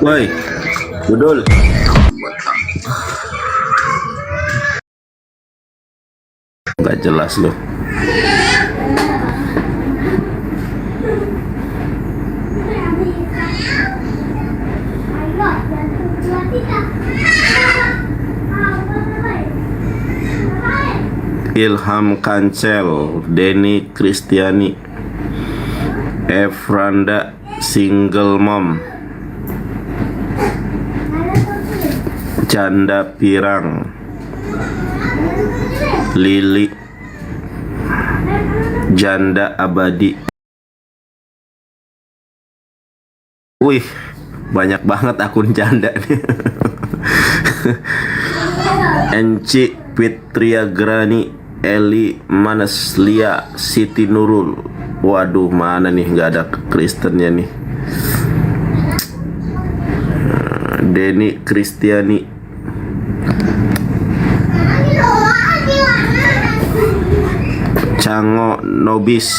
Woi, Budul. Gak jelas loh. Ilham Kancel, Denny Kristiani, Efranda single mom, Janda Pirang, Lili, Janda Abadi. Wih, banyak banget akun janda nih. Enci Fitria Grani, Eli Manaslia, Siti Nurul. Waduh, mana nih, nggak ada Kristennya nih. Denny Kristiani, Cango Nobis.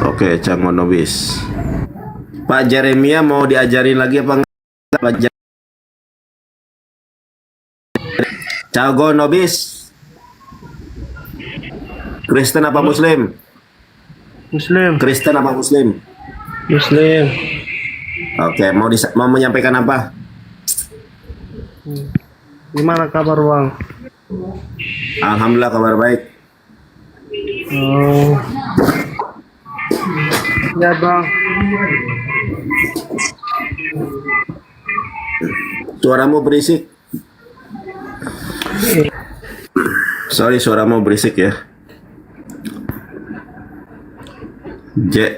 Oke, Cango Nobis. Pak Jeremia mau diajarin lagi apa enggak? Pak Cango Nobis. Kristen apa Muslim? Muslim. Kristen apa Muslim? Muslim. Oke, mau menyampaikan apa? Gimana kabar Bang? Alhamdulillah kabar baik. Oh. Ya Bang. Suaramu berisik. Sorry, suaramu berisik ya.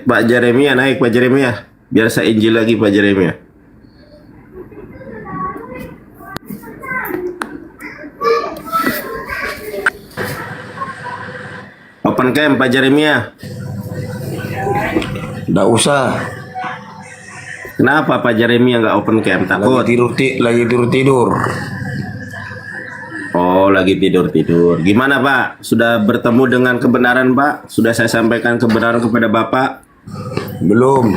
Pak Jeremia naik, Pak Jeremia. Biar saya injil lagi Pak Jeremia. Open cam Pak Jeremia. Nggak usah. Kenapa Pak Jeremia nggak open cam? Takut? Lagi tidur. Oh, lagi tidur. Gimana Pak? Sudah bertemu dengan kebenaran Pak? Sudah saya sampaikan kebenaran kepada Bapak? Belum.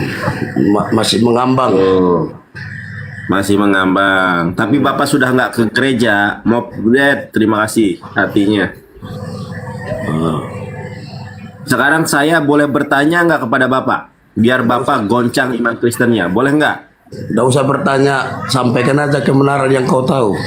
Masih mengambang. Oh, masih mengambang. Tapi Bapak sudah nggak ke gereja? Mau lihat? Terima kasih hatinya. Sekarang saya boleh bertanya nggak kepada Bapak? Biar Bapak goncang iman Kristennya. Boleh nggak? Nggak usah bertanya. Sampaikan aja kebenaran yang kau tahu.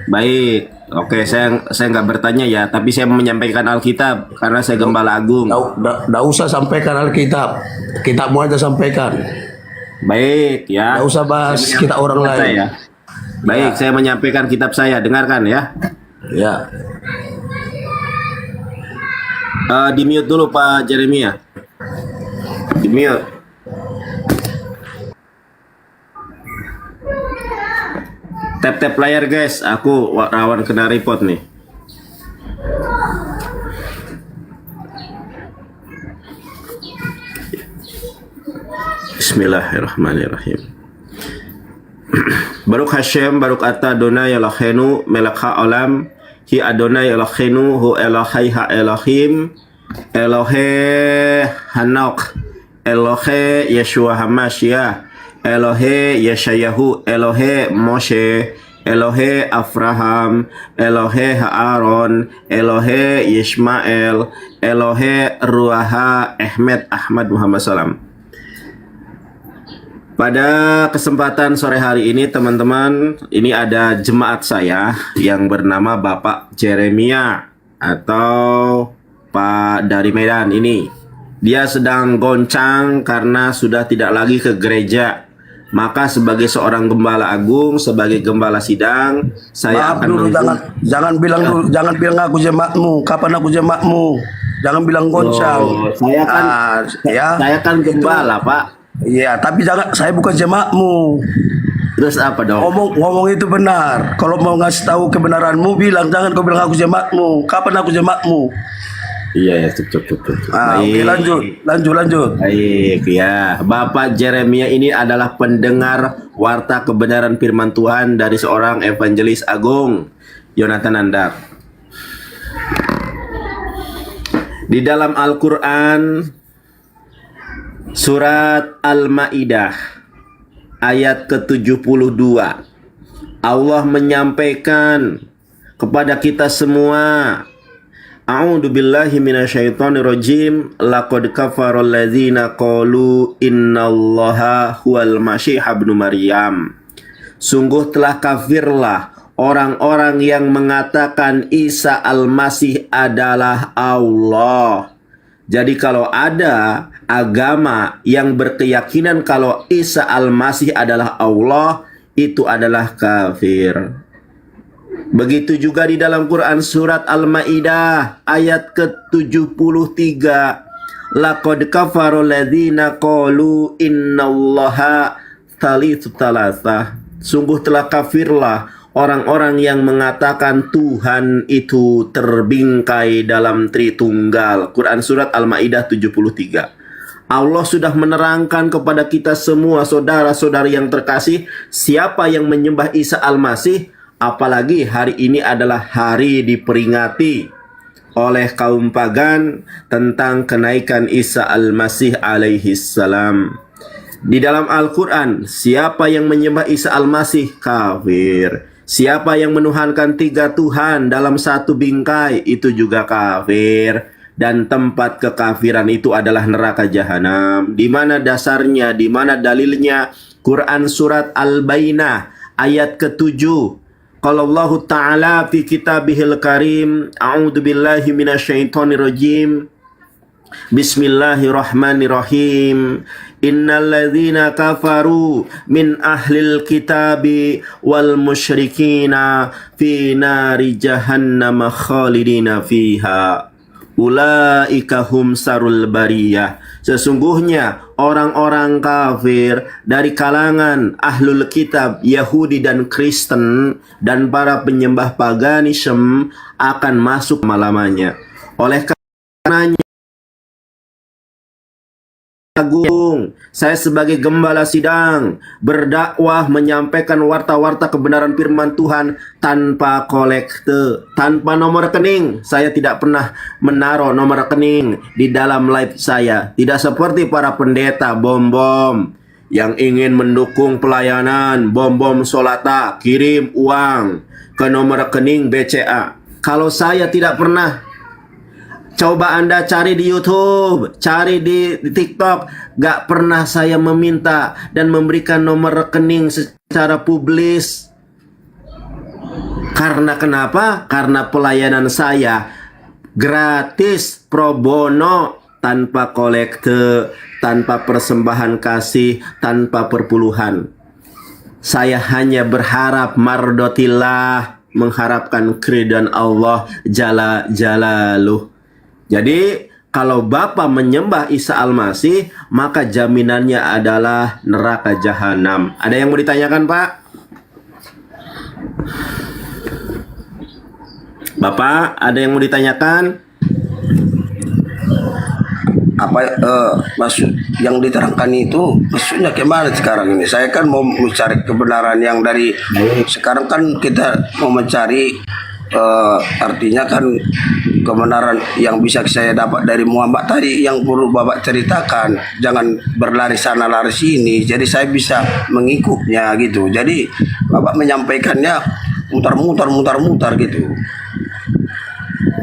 Baik. Oke, saya nggak bertanya ya, tapi saya menyampaikan Alkitab karena saya Gembala Agung. Nggak usah sampaikan Alkitab. Kitabmu aja sampaikan. Baik ya. Nggak usah bahas kita orang lain. Ya. Baik, saya menyampaikan kitab saya. Dengarkan ya. Ya. Di mute dulu Pak Jeremia. Di mute. Tap layar guys. Aku rawan kena report nih. Bismillahirrahmanirrahim. Baruk Hashem, Baruk Ata Adonai Eloheinu melek ha'olam, hi Adonai Eloheinu hu Elohai ha'Elohim, Elohe Hanok, Elohe Yeshua HaMashiach, Elohe Yeshayahu, Elohe Moshe, Elohe Abraham, Elohe Aaron, Elohe Yishmael, Elohe Ruaha Ahmad Muhammad Salam. Pada kesempatan sore hari ini teman-teman, ini ada jemaat saya yang bernama Bapak Jeremia atau Pak dari Medan ini. Dia sedang goncang karena sudah tidak lagi ke gereja. Maka sebagai seorang gembala agung, sebagai gembala sidang, saya Maaf akan dulu, jangan bilang dulu, jangan bilang aku jemaatmu. Kapan aku jemaatmu? Jangan bilang goncang. Oh, saya kan gembala, Pak. Iya, tapi jangan, saya bukan jemaatmu. Terus apa dong? Ngomong itu benar. Kalau mau ngasih tahu kebenaranmu, bilang, jangan kau bilang aku jemaatmu. Kapan aku jemaatmu? Iya ya, cukup. Oke, lanjut. Baik ya, Bapak Jeremia ini adalah pendengar warta kebenaran firman Tuhan dari seorang evangelis agung, Yonatan Andak. Di dalam Al-Quran, surat Al-Ma'idah ayat ke-72. Allah menyampaikan kepada kita semua, A'udzu billahi minasyaitonirrajim. Laqad kafaral ladzina qalu innallaha huwal masih ibnu Maryam. Sungguh telah kafirlah orang-orang yang mengatakan Isa Al-Masih adalah Allah. Jadi kalau ada agama yang berkeyakinan kalau Isa Al-Masih adalah Allah, itu adalah kafir. Begitu juga di dalam Quran surat Al-Maidah ayat ke-73. Laqad kafarul ladzina qalu innallaha thalithu thalathah. Sungguh telah kafirlah orang-orang yang mengatakan Tuhan itu terbingkai dalam Tritunggal. Quran surat Al-Maidah 73. Allah sudah menerangkan kepada kita semua, saudara-saudari yang terkasih, siapa yang menyembah Isa Al-Masih. Apalagi hari ini adalah hari diperingati oleh kaum pagan tentang kenaikan Isa Al-Masih alaihi salam. Di dalam Al-Quran, siapa yang menyembah Isa Al-Masih kafir. Siapa yang menuhankan 3 Tuhan dalam satu bingkai, itu juga kafir. Dan tempat kekafiran itu adalah neraka jahanam. Di mana dasarnya, di mana dalilnya? Quran surat Al-Bainah ayat ke-7. Qala Allah Ta'ala fi kitabihil karim, a'udzu billahi minasyaitonir rajim. Bismillahirrahmanirrahim. Innal ladzina kafaru min ahlil kitabi wal musyrikina fi nari jahannam khalidina fiha. Ulaika hum sarul bariyah. Sesungguhnya orang-orang kafir dari kalangan ahlul kitab Yahudi dan Kristen dan para penyembah paganisme akan masuk malamanya. Oleh karenanya Agung, saya sebagai gembala sidang berdakwah menyampaikan warta-warta kebenaran firman Tuhan tanpa kolekte, tanpa nomor rekening. Saya tidak pernah menaruh nomor rekening di dalam live saya. Tidak seperti para pendeta bom-bom yang ingin mendukung pelayanan bom-bom solata, kirim uang ke nomor rekening BCA. Kalau saya tidak pernah. Coba Anda cari di YouTube, cari di TikTok. Gak pernah saya meminta dan memberikan nomor rekening secara publis. Karena kenapa? Karena pelayanan saya gratis, pro bono, tanpa kolekte, tanpa persembahan kasih, tanpa perpuluhan. Saya hanya berharap mardotillah, mengharapkan keridhaan Allah Jalla Jalaluh. Jadi kalau Bapak menyembah Isa Al-Masih, maka jaminannya adalah neraka jahanam. Ada yang mau ditanyakan, Pak? Bapak, ada yang mau ditanyakan? Apa maksud yang diterangkan itu maksudnya gimana sekarang ini? Saya kan mau mencari kebenaran yang dari sekarang kan kita mau mencari artinya kan kebenaran yang bisa saya dapat dari Muhammad tadi yang perlu Bapak ceritakan, jangan berlari sana lari sini, jadi saya bisa mengikutnya gitu. Jadi Bapak menyampaikannya mutar-mutar gitu.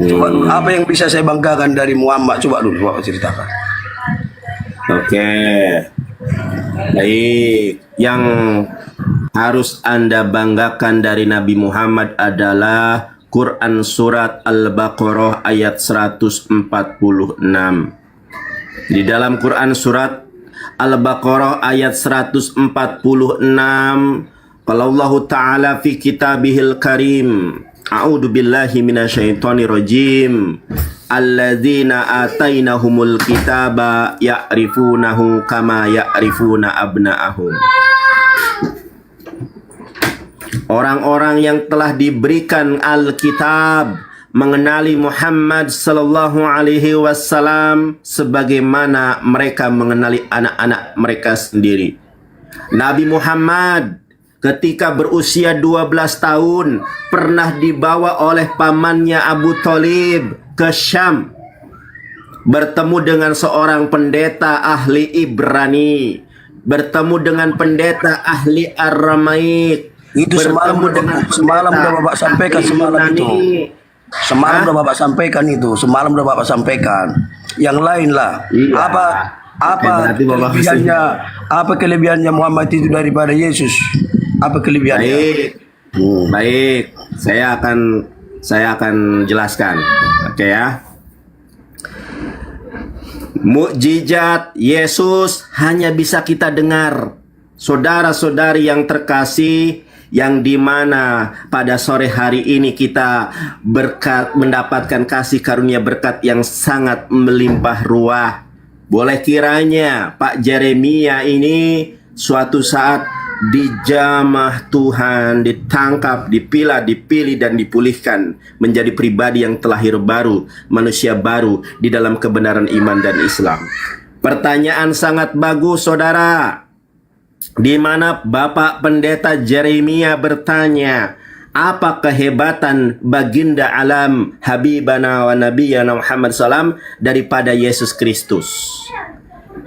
Coba dulu, apa yang bisa saya banggakan dari Muhammad, coba dulu Bapak ceritakan. Oke. Baik, yang harus Anda banggakan dari Nabi Muhammad adalah Quran surat Al-Baqarah ayat 146. Di dalam Quran surat Al-Baqarah ayat 146, qala Allah Ta'ala fi kitabihil karim, a'udzu billahi minasyaitonir rajim. Alladzina atainahumul kitaba ya'rifunahu kama ya'rifuna abna'ahum. Orang-orang yang telah diberikan Alkitab mengenali Muhammad sallallahu alaihi wasallam sebagaimana mereka mengenali anak-anak mereka sendiri. Nabi Muhammad ketika berusia 12 tahun pernah dibawa oleh pamannya Abu Thalib ke Syam, bertemu dengan seorang pendeta ahli Ibrani. bertemu dengan pendeta ahli Aramaik, Itu semalam semalam udah Bapak sampaikan semalam itu. Semalam udah Bapak sampaikan itu. Semalam udah Bapak sampaikan. Yang lain lah. Iya. Apa Berarti Bapak kelebihannya? Apa kelebihannya Muhammad itu daripada Yesus? Apa kelebihannya? Baik, baik. Saya akan jelaskan. Oke ya. Mukjizat Yesus hanya bisa kita dengar. Saudara-saudari yang terkasih, yang dimana pada sore hari ini kita mendapatkan kasih karunia berkat yang sangat melimpah ruah. Boleh kiranya Pak Jeremia ini suatu saat dijamah Tuhan, ditangkap, dipilih dan dipulihkan menjadi pribadi yang terlahir baru, manusia baru di dalam kebenaran iman dan Islam. Pertanyaan sangat bagus, saudara. Di mana Bapak Pendeta Jeremia bertanya, apa kehebatan baginda alam Habibana wa Nabiyana Muhammad SAW daripada Yesus Kristus?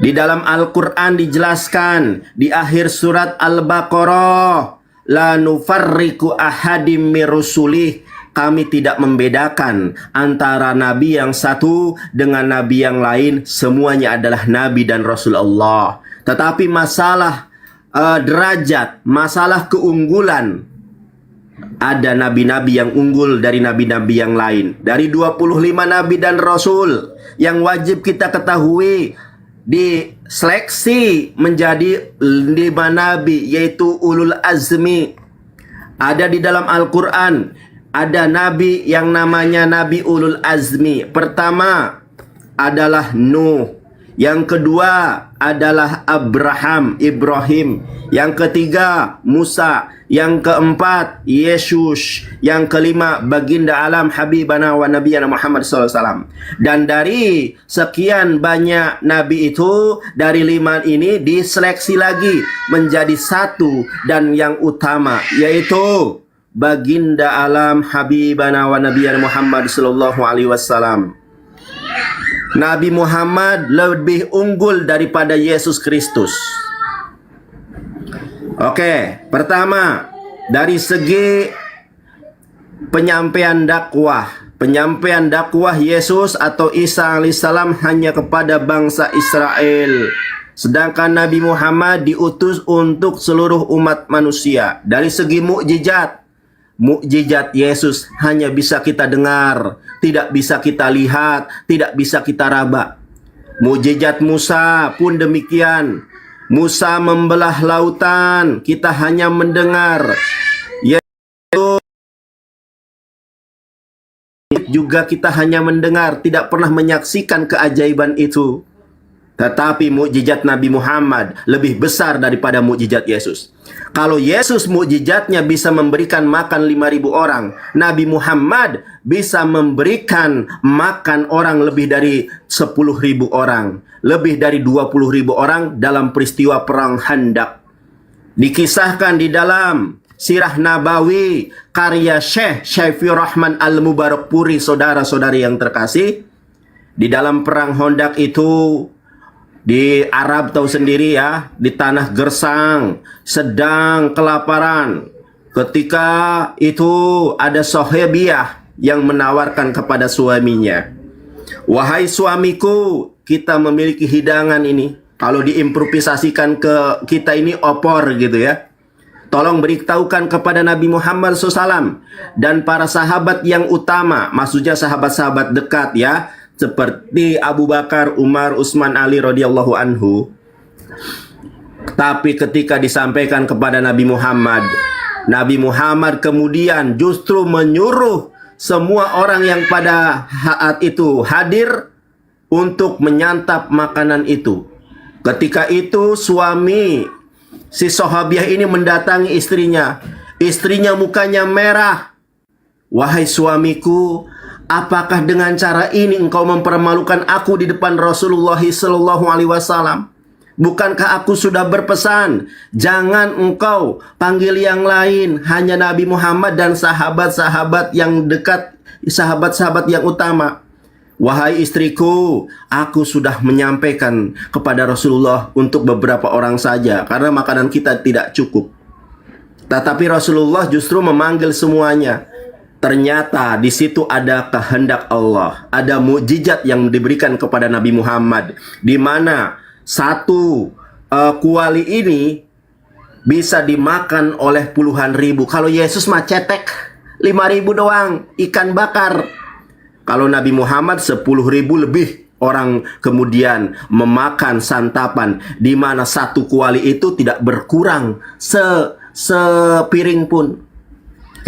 Di dalam Al-Quran dijelaskan di akhir surat Al-Baqarah, la nufarriqu ahadim mirusulih, kami tidak membedakan antara nabi yang satu dengan nabi yang lain, semuanya adalah nabi dan rasul Allah. Tetapi masalah derajat, masalah keunggulan, ada nabi-nabi yang unggul dari nabi-nabi yang lain. Dari 25 nabi dan rasul yang wajib kita ketahui, diseleksi menjadi 5 nabi, yaitu ulul azmi. Ada di dalam Al-Quran, ada nabi yang namanya nabi ulul azmi. Pertama adalah Nuh, yang kedua adalah Ibrahim, yang ketiga Musa, yang keempat Yesus, yang kelima baginda alam Habibana wa Nabiyana Muhammad SAW. Dan dari sekian banyak nabi itu, dari 5 ini diseleksi lagi menjadi satu dan yang utama, yaitu baginda alam Habibana wa Nabiyana Muhammad SAW. Nabi Muhammad lebih unggul daripada Yesus Kristus. Oke, pertama dari segi penyampaian dakwah. Penyampaian dakwah Yesus atau Isa alaihissalam hanya kepada bangsa Israel. Sedangkan Nabi Muhammad diutus untuk seluruh umat manusia. Dari segi mukjizat, mukjizat Yesus hanya bisa kita dengar, tidak bisa kita lihat, tidak bisa kita raba. Mukjizat Musa pun demikian. Musa membelah lautan, kita hanya mendengar. Yesus juga kita hanya mendengar, tidak pernah menyaksikan keajaiban itu. Tetapi mukjizat Nabi Muhammad lebih besar daripada mukjizat Yesus. Kalau Yesus mukjizatnya bisa memberikan makan 5.000 orang, Nabi Muhammad bisa memberikan makan orang lebih dari 10.000 orang, lebih dari 20.000 orang dalam peristiwa perang Khandaq. Dikisahkan di dalam Sirah Nabawi karya Syekh Syaifur Rahman Al-Mubarakpuri, saudara-saudari yang terkasih. Di dalam perang Khandaq itu, di Arab tahu sendiri ya, di tanah gersang, sedang kelaparan. Ketika itu ada sahabiah yang menawarkan kepada suaminya, wahai suamiku, kita memiliki hidangan ini. Kalau diimprovisasikan ke kita ini opor gitu ya. Tolong beritahukan kepada Nabi Muhammad SAW dan para sahabat yang utama, maksudnya sahabat-sahabat dekat ya, seperti Abu Bakar, Umar, Utsman, Ali radhiyallahu anhu. Tapi ketika disampaikan kepada Nabi Muhammad kemudian justru menyuruh semua orang yang pada saat itu hadir untuk menyantap makanan itu. Ketika itu suami si sahabiah ini mendatangi istrinya. Istrinya mukanya merah. Wahai suamiku, apakah dengan cara ini engkau mempermalukan aku di depan Rasulullah SAW? Bukankah aku sudah berpesan, jangan engkau panggil yang lain, hanya Nabi Muhammad dan sahabat-sahabat yang dekat, sahabat-sahabat yang utama. Wahai istriku, aku sudah menyampaikan kepada Rasulullah untuk beberapa orang saja karena makanan kita tidak cukup. Tetapi Rasulullah justru memanggil semuanya. Ternyata di situ ada kehendak Allah, ada mukjizat yang diberikan kepada Nabi Muhammad, di mana satu kuali ini bisa dimakan oleh puluhan ribu. Kalau Yesus mah cetek 5.000 doang ikan bakar. Kalau Nabi Muhammad 10.000 lebih orang kemudian memakan santapan, di mana satu kuali itu tidak berkurang sepiring pun.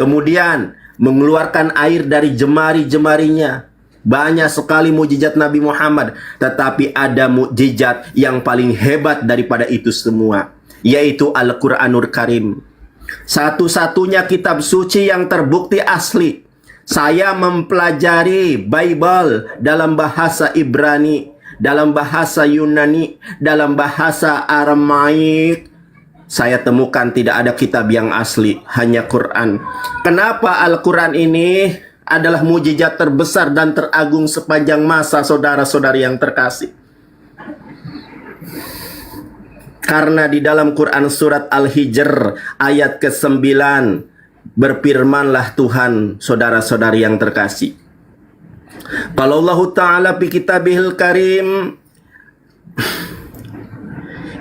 Kemudian mengeluarkan air dari jemari-jemarinya. Banyak sekali mukjizat Nabi Muhammad, tetapi ada mukjizat yang paling hebat daripada itu semua, yaitu Al-Quranul Karim. Satu-satunya kitab suci yang terbukti asli. Saya mempelajari Bible dalam bahasa Ibrani, dalam bahasa Yunani, dalam bahasa Aramaik. Saya temukan tidak ada kitab yang asli, hanya Quran. Kenapa Al-Quran ini adalah mukjizat terbesar dan teragung sepanjang masa, saudara-saudari yang terkasih? Karena di dalam Quran surat Al-Hijr ayat ke-9 berfirmanlah Tuhan, saudara-saudari yang terkasih. Kalau Allah Ta'ala fi kitabihil karim,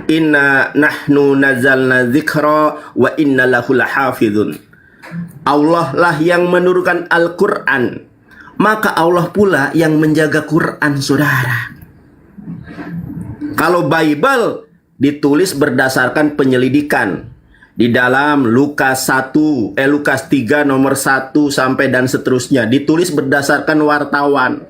inna nahnu nazalna dzikra wa inna lahu lahafizun. Allah lah yang menurunkan Al-Quran, maka Allah pula yang menjaga Quran, saudara. Kalau Bible ditulis berdasarkan penyelidikan di dalam Lukas 3 nomor 1 sampai dan seterusnya, ditulis berdasarkan wartawan.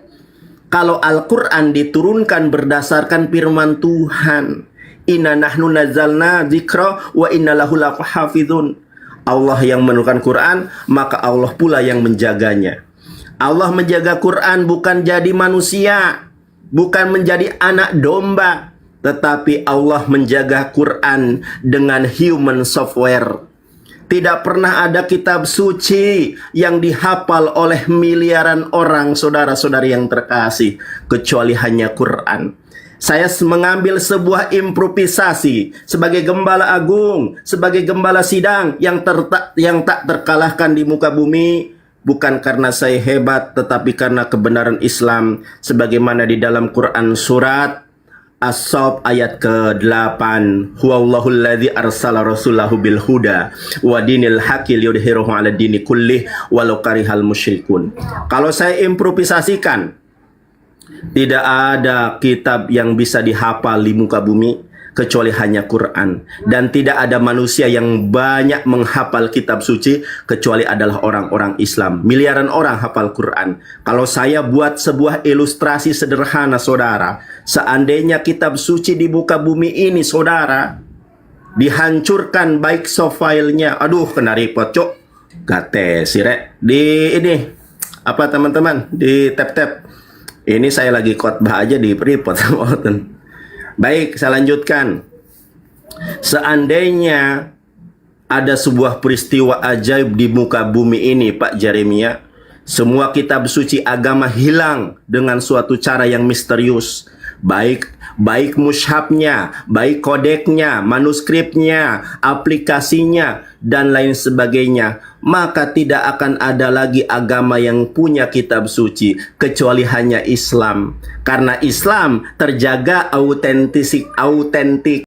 Kalau Al-Quran diturunkan berdasarkan firman Tuhan, inna nahnu nazzalna dzikra wa inna lahu lahafizun. Allah yang menurunkan Quran, maka Allah pula yang menjaganya. Allah menjaga Quran bukan jadi manusia, bukan menjadi anak domba, tetapi Allah menjaga Quran dengan human software. Tidak pernah ada kitab suci yang dihafal oleh miliaran orang, saudara-saudari yang terkasih, kecuali hanya Quran. Saya mengambil sebuah improvisasi sebagai gembala agung, sebagai gembala sidang yang tak terkalahkan di muka bumi, bukan karena saya hebat, tetapi karena kebenaran Islam sebagaimana di dalam Quran surat As-Saff ayat ke-8. Huwallahu alladzi arsala rasulahu bil huda wa dinil haqqi liyudhhirahu 'ala dini kullih walau karihal musyrikun. Kalau saya improvisasikan, tidak ada kitab yang bisa dihafal di muka bumi kecuali hanya Quran, dan tidak ada manusia yang banyak menghafal kitab suci kecuali adalah orang-orang Islam. Miliaran orang hafal Quran. Kalau saya buat sebuah ilustrasi sederhana, saudara, seandainya kitab suci di muka bumi ini, saudara, dihancurkan baik softfile-nya, aduh kena repot cok, gate sirek di ini apa teman-teman, di tap-tap. Ini saya lagi khotbah aja di repot sama orang. Baik, saya lanjutkan. Seandainya ada sebuah peristiwa ajaib di muka bumi ini, Pak Jeremia, semua kitab suci agama hilang dengan suatu cara yang misterius. Baik mushafnya, baik kodeknya, manuskripnya, aplikasinya, dan lain sebagainya. Maka tidak akan ada lagi agama yang punya kitab suci kecuali hanya Islam. Karena Islam terjaga autentiknya,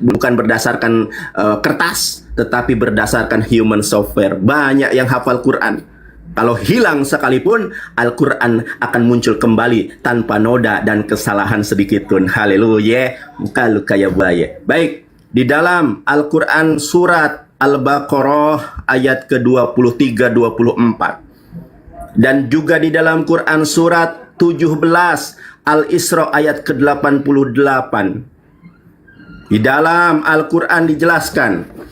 bukan berdasarkan kertas, tetapi berdasarkan human software. Banyak yang hafal Quran. Kalau hilang sekalipun, Al-Quran akan muncul kembali tanpa noda dan kesalahan sedikit pun. Haleluya. Muka ya buaya. Baik, di dalam Al-Quran surat Al-Baqarah ayat ke-23-24. Dan juga di dalam Quran surat 17 Al-Isra ayat ke-88. Di dalam Al-Quran dijelaskan,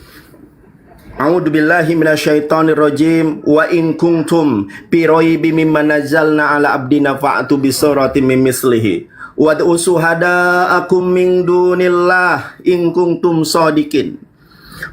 A'udzubillahi minasyaitonirrajim, wa in kuntum fi raibin mimma nazzalna ala abdina fa'tu bi suratin min mislihi wad'u suhada'akum min dunillah in kuntum shadiqin.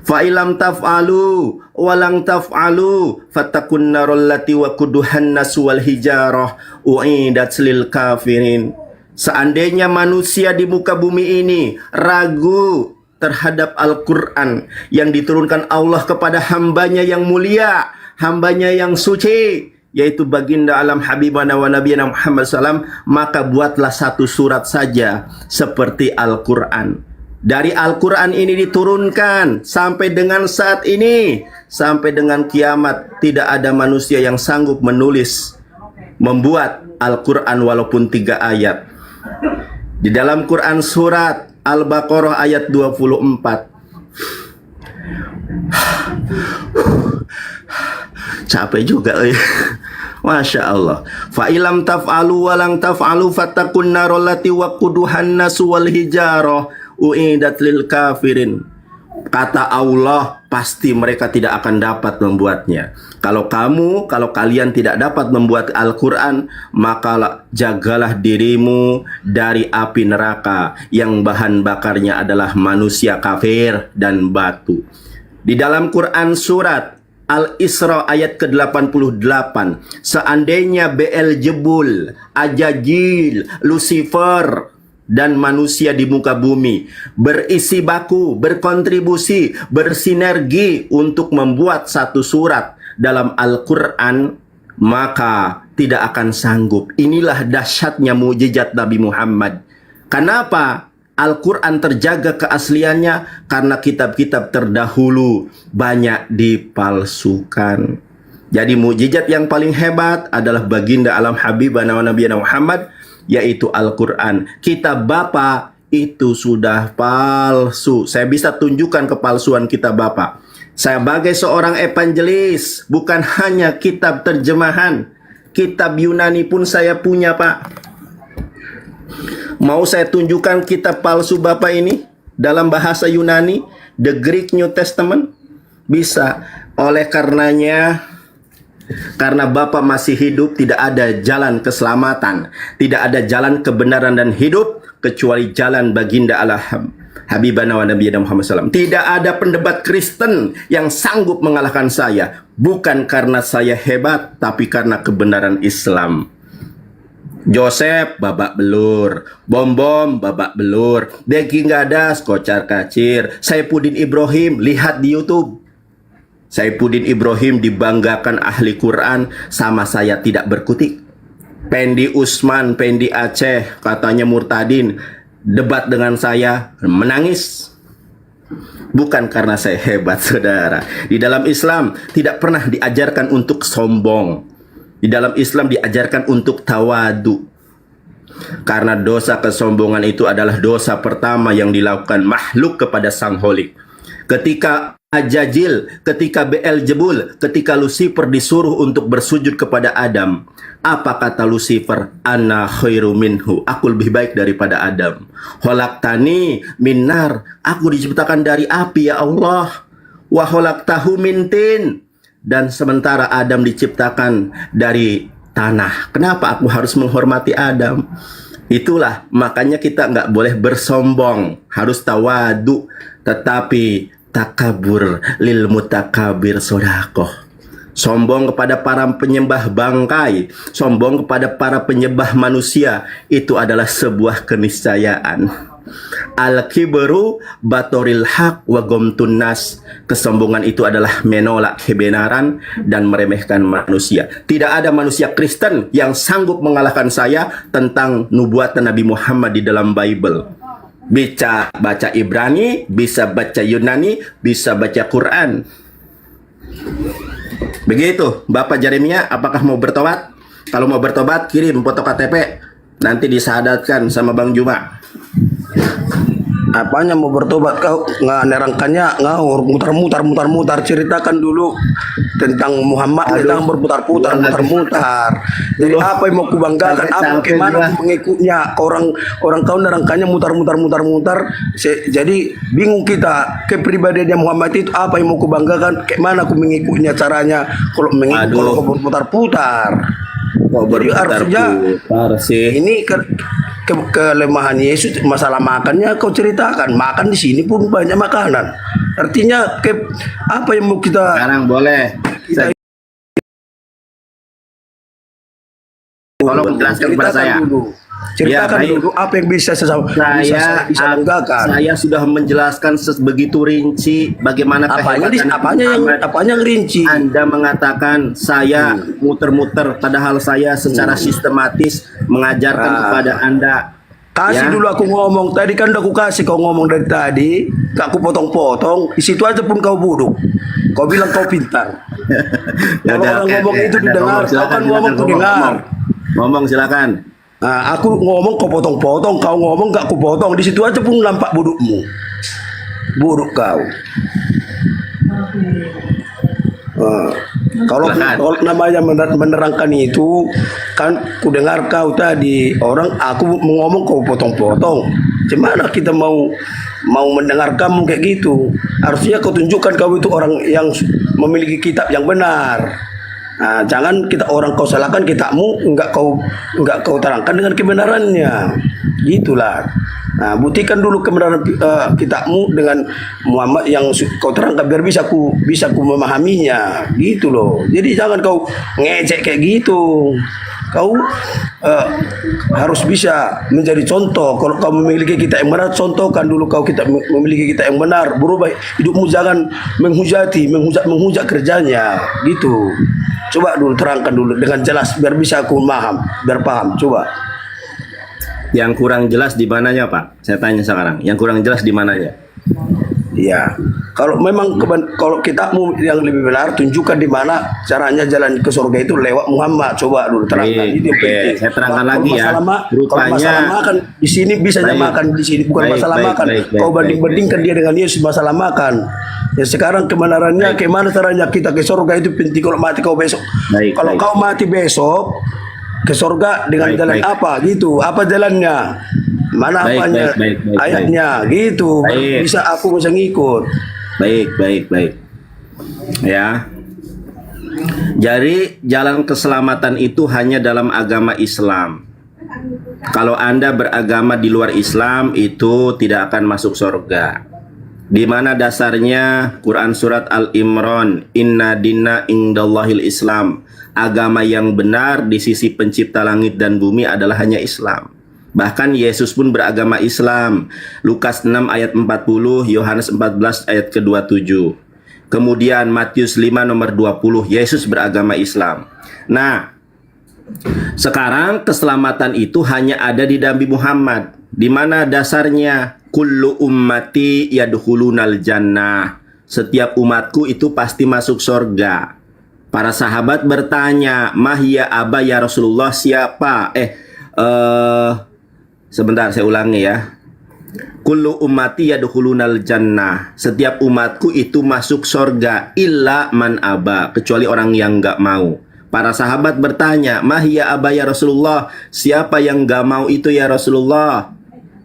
Fa ilam taf'alu walang taf'alu fatakun narul lati waquduhan nas wal hijarah u'idat lil kafirin. Seandainya manusia di muka bumi ini ragu terhadap Al-Quran yang diturunkan Allah kepada hambanya yang mulia, hambanya yang suci, yaitu baginda alam habibana wa nabiyana Muhammad SAW, maka buatlah satu surat saja seperti Al-Quran. Dari Al-Quran ini diturunkan sampai dengan saat ini, sampai dengan kiamat, tidak ada manusia yang sanggup menulis, membuat Al-Quran walaupun 3 ayat. Di dalam Quran surat Al-Baqarah ayat 24. Capek juga, Masya Allah. Fa ilam taf'alu walang taf'alu fatakun narolati waquduhan nasu wal hijarah u'idat lil kafirin. Kata Allah, pasti mereka tidak akan dapat membuatnya. Kalau kalian tidak dapat membuat Al-Quran, maka jagalah dirimu dari api neraka yang bahan bakarnya adalah manusia kafir dan batu. Di dalam Quran surat Al-Isra ayat ke-88, seandainya Beelzebul, Ajajil, Lucifer, dan manusia di muka bumi berisi baku, berkontribusi, bersinergi untuk membuat satu surat dalam Al-Quran, maka tidak akan sanggup. Inilah dahsyatnya mukjizat Nabi Muhammad. Kenapa Al-Quran terjaga keasliannya? Karena kitab-kitab terdahulu banyak dipalsukan. Jadi mukjizat yang paling hebat adalah baginda alam habibana wa nabiyana Muhammad, yaitu Al-Quran. Kitab Bapak itu sudah palsu. Saya bisa tunjukkan kepalsuan kitab Bapak. Saya sebagai seorang evangelis, bukan hanya kitab terjemahan, kitab Yunani pun saya punya, Pak. Mau saya tunjukkan kitab palsu Bapak ini dalam bahasa Yunani, The Greek New Testament? Bisa. Oleh karenanya, karena Bapak masih hidup, tidak ada jalan keselamatan, tidak ada jalan kebenaran dan hidup kecuali jalan baginda Allah habibana wa nabiyana Muhammad SAW. Tidak ada pendebat Kristen yang sanggup mengalahkan saya, bukan karena saya hebat, tapi karena kebenaran Islam. Joseph babak belur, Bom babak belur, Deki Gadas kocar kacir, Saifuddin Ibrahim, lihat di YouTube. Saifuddin Ibrahim dibanggakan ahli Quran, sama saya tidak berkutik. Pendi Usman, Pendi Aceh, katanya murtadin, debat dengan saya, menangis. Bukan karena saya hebat, saudara. Di dalam Islam tidak pernah diajarkan untuk sombong. Di dalam Islam diajarkan untuk tawadu. Karena dosa kesombongan itu adalah dosa pertama yang dilakukan makhluk kepada Sang Holik. Ketika Ajajil, ketika Beelzebul, ketika Lucifer disuruh untuk bersujud kepada Adam, apa kata Lucifer? Ana khairu minhu, aku lebih baik daripada Adam. Khalaqtani min nar, aku diciptakan dari api ya Allah. Wa khalaqtahu min tin, dan sementara Adam diciptakan dari tanah. Kenapa aku harus menghormati Adam? Itulah makanya kita nggak boleh bersombong, harus tawadu, tetapi takabur lil mutakabir sodakoh. Sombong kepada para penyembah bangkai, sombong kepada para penyembah manusia, itu adalah sebuah keniscayaan. Al-kibru batoril haq wa gomtun nas. Kesombongan itu adalah menolak kebenaran dan meremehkan manusia. Tidak ada manusia Kristen yang sanggup mengalahkan saya tentang nubuatan Nabi Muhammad di dalam Bible. Bisa baca Ibrani, bisa baca Yunani, bisa baca Quran. Begitu, Bapak Jeremia, apakah mau bertobat? Kalau mau bertobat, kirim foto KTP, nanti disahadatkan sama Bang Juma. Apanya mau bertobat kau? Nggak nerangkannya ngawur, mutar-mutar ceritakan dulu tentang Muhammad. Tentang berputar-putar. Jadi apa yang mau kubanggakan? Apa gimana mengikutnya? Orang kau nerangkannya mutar-mutar. Jadi bingung kita, kepribadiannya Muhammad itu apa yang mau kubanggakan? Kayak mana aku mengikutnya caranya? Kalau kau berputar-putar. Kok berputar-putar sih? Ini kan kelemahan Yesus masalah makannya kau ceritakan. Makan di sini pun banyak makanan. Artinya apa yang mau kita Sekarang boleh. kita Tolong jelaskan kepada saya. dulu. Ceritakan Ya, baik. dulu apa yang bisa bisa banggakan. Saya sudah menjelaskan begitu rinci bagaimana Apanya kehebatan apanya yang rinci? Anda mengatakan saya muter-muter, padahal saya secara sistematis mengajarkan kepada Anda. Kasih Ya. dulu aku ngomong. Tadi kan udah aku kasih kau ngomong dari tadi. Gak aku potong-potong. Di situ aja pun kau buduk. Kau bilang kau pintar. Ya Kalau udah, orang oke, ngomong oke. itu Anda didengar. Kau kan ngomong tuh dengar. Ngomong silakan. Nah, aku ngomong kau potong-potong. Kau ngomong gak aku potong. Di situ aja pun nampak budukmu. Buduk kau. Kalau namanya menerangkan itu kan ku dengar kau tadi orang aku ngomong kau potong-potong. Gimana kita mau mendengar kamu kayak gitu? Harusnya kau tunjukkan kau itu orang yang memiliki kitab yang benar. Nah, jangan orang kau salahkan kitabmu, enggak kau terangkan dengan kebenarannya. Gitulah. Nah, buktikan dulu kebenaran kitabmu dengan Muhammad yang kau terangkan biar bisa ku memahaminya. Gitu loh. Jadi jangan kau ngejek kayak gitu. Kau harus bisa menjadi contoh. Kalau kau memiliki kitab yang benar, contohkan dulu kau memiliki kitab yang benar. Berubah hidupmu, jangan menghujat kerjanya. Gitu. Coba dulu terangkan dulu dengan jelas biar bisa aku biar paham. Coba. Yang kurang jelas di mananya, Pak? Saya tanya sekarang. Yang kurang jelas di mananya? Iya. Kalau memang kalau kitabmu yang lebih benar, tunjukkan di mana caranya jalan ke surga itu lewat Muhammad. Coba dulu terangkan. Baik, Itu yang oke. penting. Saya terangkan Kalau lagi ya. Kalau masalah makan di sini bisa Baik. makan di sini, bukan Baik, masalah baik, makan. baik, Kau baik, banding-bandingkan dia dengan Yesus masalah makan. Ya sekarang kebenarannya gimana caranya kita ke surga itu penting. Kalau mati kau besok. Baik, Kalau baik. kau mati besok ke surga dengan Baik, jalan baik. apa gitu? Apa jalannya? Mana Baik, apanya? baik, baik, Ayatnya gitu. Baru Baik. bisa aku bisa ngikut. Baik. Ya. Jadi jalan keselamatan itu hanya dalam agama Islam. Kalau Anda beragama di luar Islam itu tidak akan masuk surga. Di mana dasarnya Quran surat Al-Imran, Inna dina indallahil Islam. Agama yang benar di sisi pencipta langit dan bumi adalah hanya Islam. Bahkan Yesus pun beragama Islam. Lukas 6 ayat 40, Yohanes 14 ayat ke-27. Kemudian Matius 5 nomor 20, Yesus beragama Islam. Nah, sekarang keselamatan itu hanya ada di Nabi Muhammad. Di mana dasarnya kullu ummati yadkhulunal jannah. Setiap umatku itu pasti masuk surga. Para sahabat bertanya, "Mahya aba ya Rasulullah?" Siapa? Sebentar saya ulangi ya. Kullu ummati yadkhulunal jannah. Setiap umatku itu masuk surga illa man aba, kecuali orang yang enggak mau. Para sahabat bertanya, "Mahya aba ya Rasulullah?" Siapa yang enggak mau itu ya Rasulullah?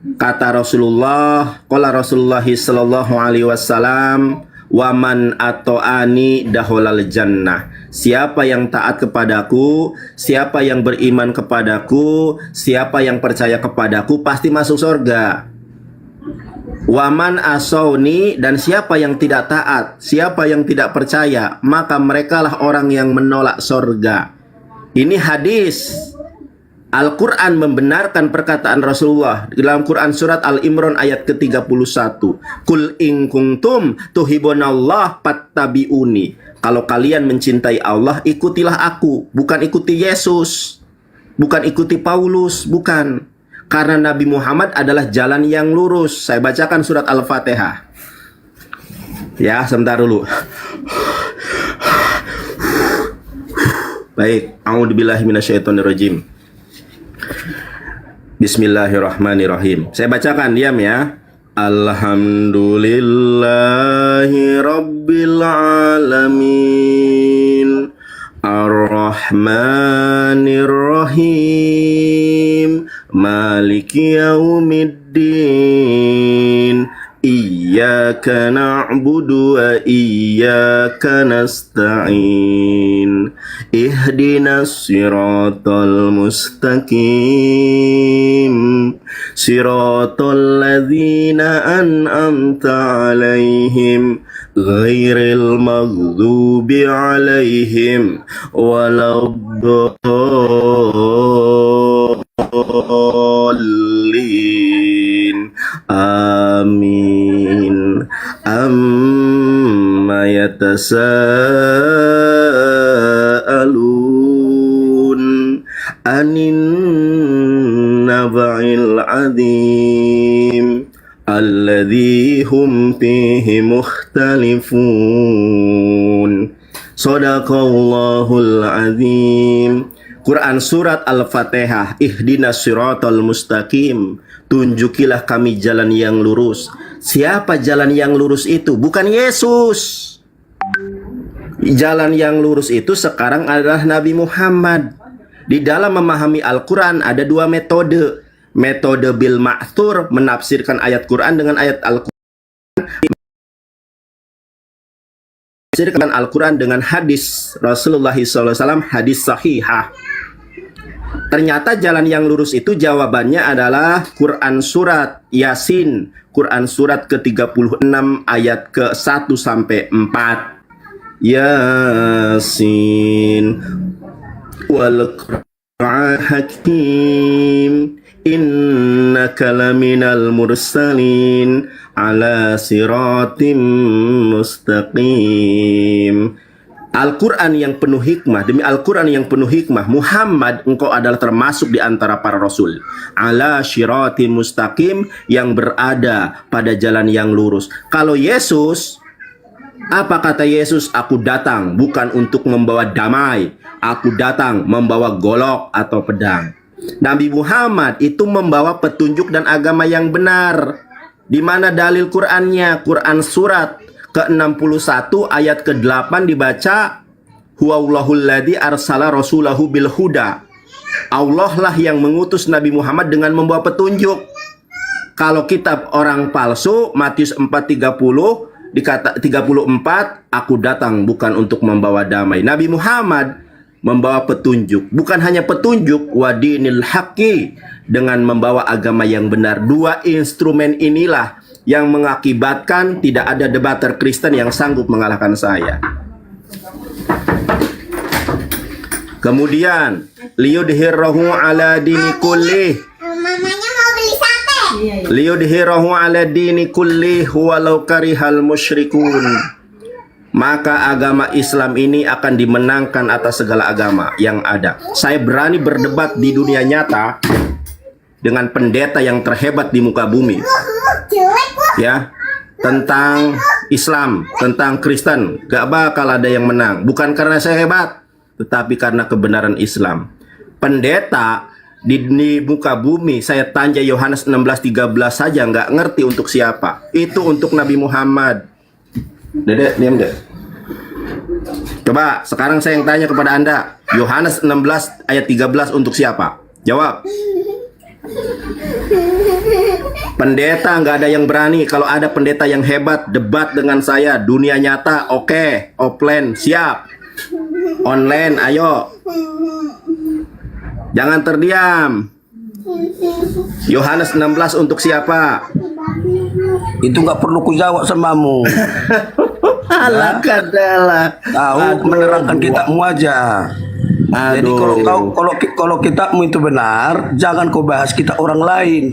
Kata Rasulullah, qala Rasulullah sallallahu alaihi wasallam, "Waman ato'ani daholal jannah." Siapa yang taat kepadaku, siapa yang beriman kepadaku, siapa yang percaya kepadaku pasti masuk surga. Waman asawni, dan siapa yang tidak taat, siapa yang tidak percaya, maka merekalah orang yang menolak surga. Ini hadis. Al-Quran membenarkan perkataan Rasulullah dalam Quran surat Al-Imran ayat ke-31. Kul in kuntum tuhibunallah fattabi'uni. Kalau kalian mencintai Allah, ikutilah aku, bukan ikuti Yesus, bukan ikuti Paulus, bukan. Karena Nabi Muhammad adalah jalan yang lurus. Saya bacakan surat Al-Fatihah. Ya, sebentar dulu. Baik, a'udzubillahi minasyaitonirrajim. Bismillahirrahmanirrahim. Saya bacakan, diam ya. Alhamdulillahi rabbil alamin. Ar-Rahmanir-Rahim. Maliki yaumiddin. Iyyaka na'budu wa iyyaka nasta'in. Ihdinas siratal mustaqim siratal ladzina an'amta alaihim ghairil maghdubi alaihim waladdallin. Amin. Amma yatasaalun anin naba'il azim alladzi hum fihi mukhtalifun. Shadaqallahul azim. Quran surat Al-Fatihah. Ihdinas siratal mustaqim. Tunjukilah kami jalan yang lurus. Siapa jalan yang lurus itu? Bukan Yesus. Jalan yang lurus itu sekarang adalah Nabi Muhammad. Di dalam memahami Al-Quran ada dua metode. Metode bil ma'thur, menafsirkan ayat Quran dengan ayat Al-Quran. Menafsirkan Al-Quran dengan hadis Rasulullah SAW, hadis sahihah. Ternyata jalan yang lurus itu jawabannya adalah Quran surat Yasin, Quran surat ke-36 ayat ke-1 sampai 4. Yasin wal Qur'an hakim innaka laminal mursalin ala siratim mustaqim. Al-Quran yang penuh hikmah, demi Al-Quran yang penuh hikmah, Muhammad, engkau adalah termasuk di antara para rasul. Ala syirati mustaqim, yang berada pada jalan yang lurus. Kalau Yesus, apa kata Yesus? Aku datang bukan untuk membawa damai, aku datang membawa golok atau pedang. Nabi Muhammad itu membawa petunjuk dan agama yang benar. Di mana dalil Qurannya? Quran surat ke-61 ayat ke-8 dibaca, huwallahul ladzi arsala rasulahu bil huda. Allah lah yang mengutus Nabi Muhammad dengan membawa petunjuk. Kalau kitab orang palsu, Matius 4:30 dikata 34, aku datang bukan untuk membawa damai. Nabi Muhammad membawa petunjuk, bukan hanya petunjuk, wadinil haqqi, dengan membawa agama yang benar. Dua instrumen inilah yang mengakibatkan tidak ada debater Kristen yang sanggup mengalahkan saya. Kemudian liyudhirahu ala dini kullih. Mamanya mau beli sate. Liyudhirahu ala dini kullih walau karihal musyrikun. Maka agama Islam ini akan dimenangkan atas segala agama yang ada. Saya berani berdebat di dunia nyata dengan pendeta yang terhebat di muka bumi, ya, tentang Islam, tentang Kristen. Gak bakal ada yang menang. Bukan karena saya hebat, tetapi karena kebenaran Islam. Pendeta di muka bumi, saya tanya Yohanes 16:13 saja nggak ngerti untuk siapa. Itu untuk Nabi Muhammad. Dedek, diam deh. Coba sekarang saya yang tanya kepada Anda, Yohanes 16 ayat 13 untuk siapa? Jawab. Pendeta nggak ada yang berani. Kalau ada pendeta yang hebat debat dengan saya, dunia nyata oke, offline siap, online ayo, jangan terdiam. Yohanes 16 untuk siapa? Itu nggak perlu ku jawab samamu. Alah kadalah. Tahu menerangkan kitabmu aja. Jadi kalau kitabmu itu benar, jangan kau bahas kita orang lain.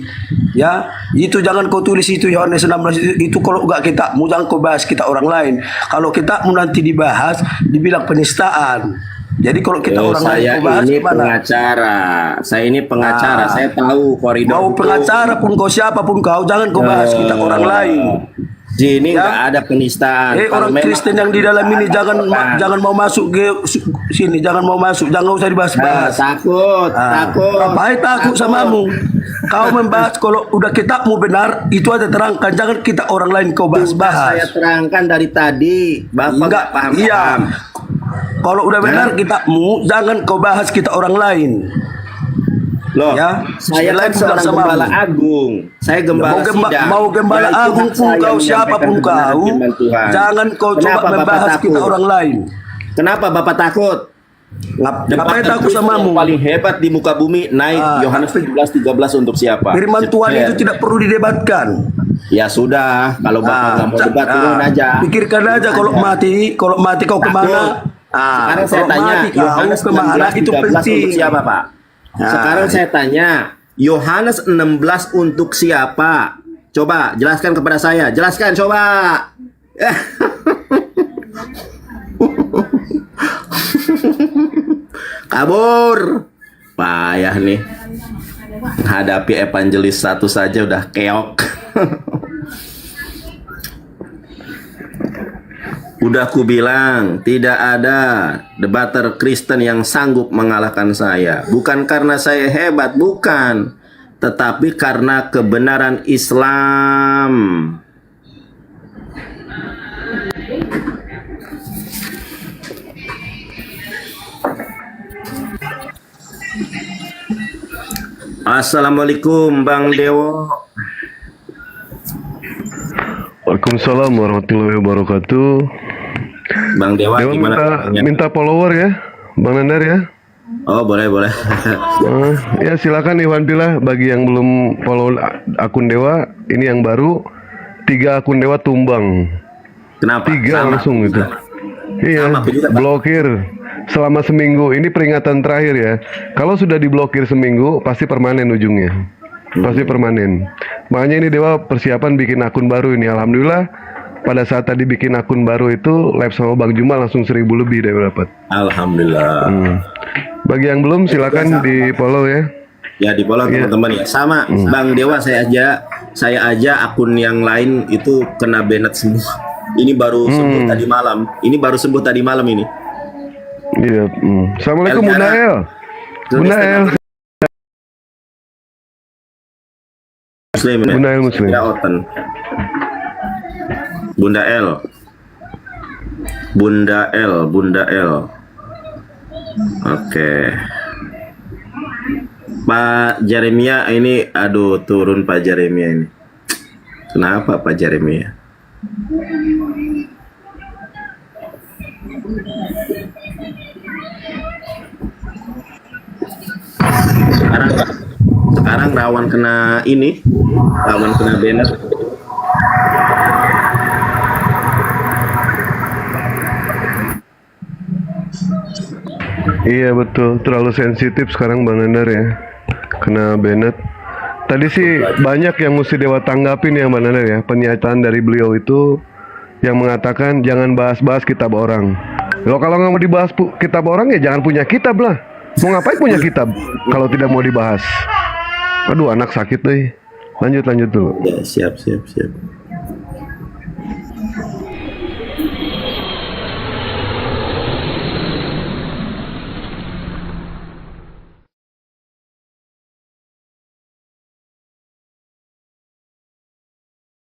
Ya, itu jangan kau tulis itu Yohanes 16 itu kalau enggak kitabmu jangan kau bahas kita orang lain. Kalau kitabmu nanti dibahas, dibilang penistaan. Jadi kalau kita orang lain kau bahas ini gimana? pengacara. Saya ini pengacara. Saya tahu koridor. Mau hukum. pengacara pun kau siapapun kau, jangan kau bahas kita orang lain. Di ini Ya. nggak ada penistaan. Kalau Orang memang Kristen yang di dalam ini jangan mau masuk ke sini, jangan mau masuk, jangan usah dibahas-bahas. takut, takut. Ngapain takut samamu? Kau membahas kalau udah kitabmu benar, itu aja terangkan, jangan kita orang lain kau Saya bahas-bahas. terangkan dari tadi. Bapak Enggak, nggak paham. iya. Kalau udah benar kitabmu, jangan kau bahas kita orang lain. Loh, Ya, saya selain kan seorang sama gembala kamu. agung. Saya gembala sidang. Mau gembala Ya, itu agung hak pun saya kau, menyampaikan siapapun kebenaran kau, firman Tuhan. jangan kau Kenapa coba Bapak membahas takut? kita orang lain. Kenapa Bapak takut? Ngapain takut Kristus samamu? yang paling hebat di muka bumi naik Yohanes 17:13 untuk siapa? Firman Tuhan Cepat. itu tidak perlu didebatkan. Ya sudah, kalau Bapak nggak mau debat turun aja. Pikirkan aja kalau mati kau kemana? Sekarang saya Kalau tanya, mati kau Yohanes kemana 16, itu 13 penting. untuk siapa, Pak? Sekarang saya tanya, Yohanes 16 untuk siapa? Coba jelaskan kepada saya. Jelaskan coba. Kabur. Payah nih. Menghadapi evangelis satu saja udah keok. Udah ku bilang, tidak ada debater Kristen yang sanggup mengalahkan saya. Bukan karena saya hebat, bukan. Tetapi karena kebenaran Islam. Assalamualaikum Bang Dewo. Waalaikumsalam warahmatullahi wabarakatuh. Bang Dewa Dewa gimana? minta follower ya, Bang Nandar ya. Oh boleh boleh. Ya silakan Iwan Pilah bagi yang belum follow akun Dewa, ini yang baru 3 akun Dewa tumbang. Kenapa? 3 Sama. langsung gitu. Iya, Sama, aku juga, Pak. blokir selama seminggu. Ini peringatan terakhir ya. Kalau sudah diblokir seminggu pasti permanen ujungnya. Pasti permanen. Makanya ini Dewa persiapan bikin akun baru ini. Alhamdulillah pada saat tadi bikin akun baru itu live sama Bang Juma langsung 1000 lebih Dewa dapat. Alhamdulillah. Bagi yang belum silakan di follow ya. Ya di follow teman-teman ya. Sama Bang Dewa saya aja akun yang lain itu kena banned semua. Ini baru sembuh tadi malam. Ini baru sembuh tadi malam ini. Iya. Assalamualaikum El Bunda Jara. El. Bunda El. Muslim ya? Bunda El Muslim. Ya, Oten. Bunda L. Bunda L, Bunda L. Oke. Pak Jeremia ini, aduh turun Pak Jeremia ini. Kenapa Pak Jeremia? Sekarang rawan kena ini, rawan kena banner. Iya betul, terlalu sensitif sekarang Bang Nandar ya. Kena Bennett. Tadi sih banyak yang mesti Dewa tanggapin ya Bang Nandar ya. Pernyataan dari beliau itu yang mengatakan jangan bahas-bahas kitab orang. Loh kalau nggak mau dibahas kitab orang ya jangan punya kitab lah. Mau ngapain punya kitab kalau tidak mau dibahas? Aduh anak sakit deh. Lanjut dulu. Ya, siap.